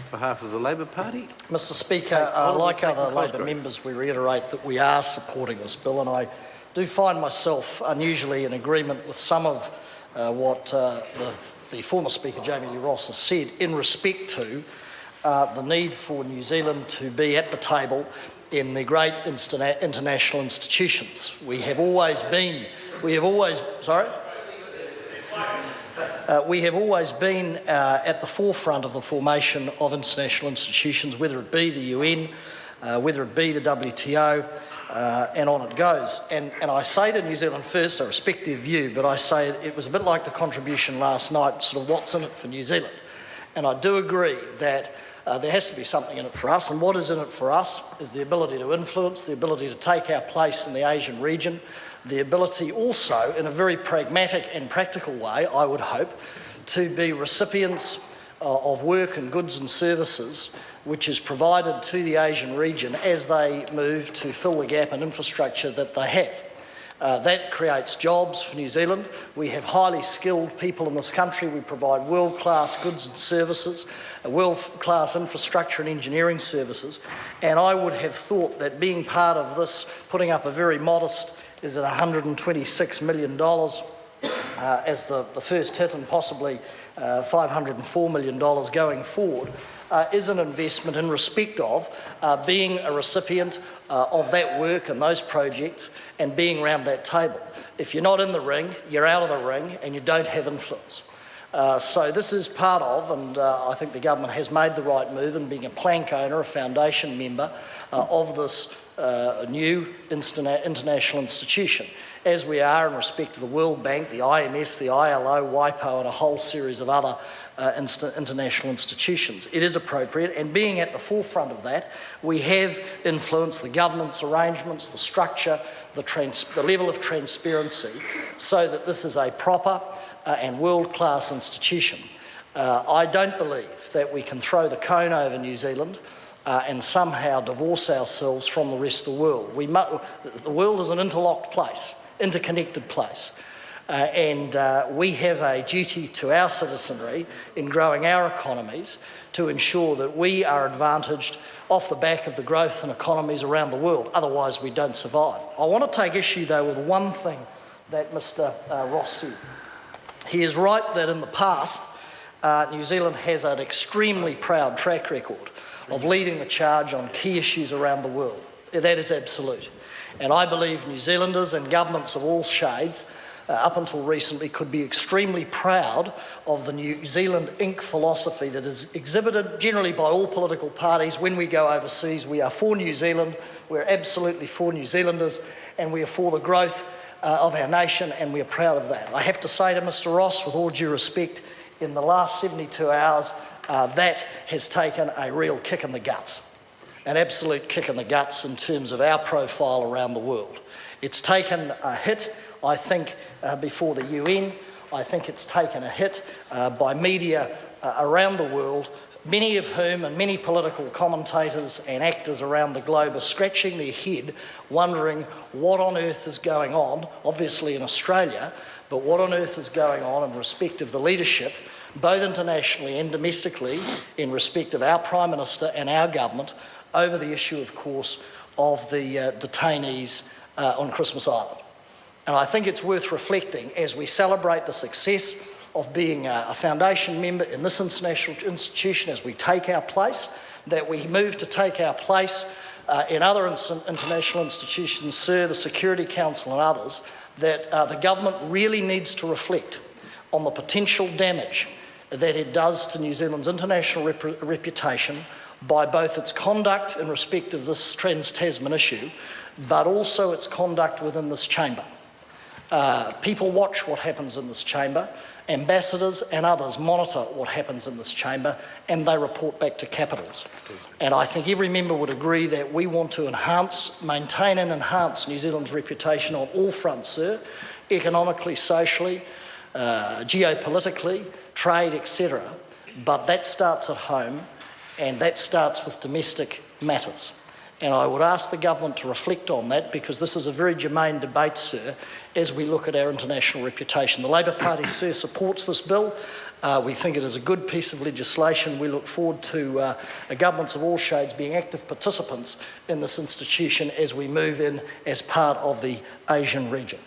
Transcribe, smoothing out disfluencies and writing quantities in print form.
on behalf of the Labor Party. Mr Speaker, like other Labor members, we reiterate that we are supporting this bill, and I do find myself unusually in agreement with some of what the former Speaker, Jamie Lee Ross, has said in respect to the need for New Zealand to be at the table in the great international institutions. We have always been at the forefront of the formation of international institutions, whether it be the UN, whether it be the WTO, and on it goes. And I say to New Zealand First, I respect their view, but I say it was a bit like the contribution last night, sort of what's in it for New Zealand. And I do agree that there has to be something in it for us, and what is in it for us is the ability to influence, the ability to take our place in the Asian region, the ability also, in a very pragmatic and practical way, I would hope, to be recipients of work and goods and services which is provided to the Asian region as they move to fill the gap in infrastructure that they have. That creates jobs for New Zealand. We have highly skilled people in this country. We provide world-class goods and services, world-class infrastructure and engineering services. And I would have thought that being part of this, putting up a very modest, is at $126 million as the first hit, and possibly $504 million going forward, is an investment in respect of being a recipient of that work and those projects and being around that table. If you're not in the ring, you're out of the ring and you don't have influence. So this is part of, and I think the government has made the right move in being a plank owner, a foundation member of this new international institution, as we are in respect to the World Bank, the IMF, the ILO, WIPO, and a whole series of other international institutions. It is appropriate, and being at the forefront of that, we have influenced the governance arrangements, the structure, the level of transparency, so that this is a proper and world-class institution. I don't believe that we can throw the cone over New Zealand and somehow divorce ourselves from the rest of the world. The world is an interlocked place, interconnected place. And we have a duty to our citizenry in growing our economies to ensure that we are advantaged off the back of the growth in economies around the world. Otherwise, we don't survive. I want to take issue, though, with one thing that Mr Ross said. He is right that in the past, New Zealand has an extremely proud track record of leading the charge on key issues around the world. That is absolute. And I believe New Zealanders and governments of all shades up until recently could be extremely proud of the New Zealand Inc. philosophy that is exhibited generally by all political parties. When we go overseas, we are for New Zealand, we're absolutely for New Zealanders, and we are for the growth of our nation, and we are proud of that. I have to say to Mr Ross, with all due respect, in the last 72 hours, that has taken a real kick in the guts, an absolute kick in the guts in terms of our profile around the world. It's taken a hit, I think, before the UN. I think it's taken a hit by media around the world, many of whom and many political commentators and actors around the globe are scratching their head, wondering what on earth is going on, obviously in Australia, but what on earth is going on in respect of the leadership, both internationally and domestically, in respect of our Prime Minister and our government, over the issue, of course, of the detainees on Christmas Island. And I think it's worth reflecting as we celebrate the success of being a foundation member in this international institution, as we take our place, that we move to take our place in other international institutions, the Security Council and others, that the government really needs to reflect on the potential damage that it does to New Zealand's international reputation by both its conduct in respect of this Trans-Tasman issue, but also its conduct within this chamber. People watch what happens in this chamber, ambassadors and others monitor what happens in this chamber, and they report back to capitals. And I think every member would agree that we want to maintain and enhance New Zealand's reputation on all fronts, sir, economically, socially, geopolitically, trade, etc. But that starts at home, and that starts with domestic matters. And I would ask the government to reflect on that, because this is a very germane debate, sir, as we look at our international reputation. The Labor Party, sir, supports this bill. We think it is a good piece of legislation. We look forward to governments of all shades being active participants in this institution as we move in as part of the Asian region.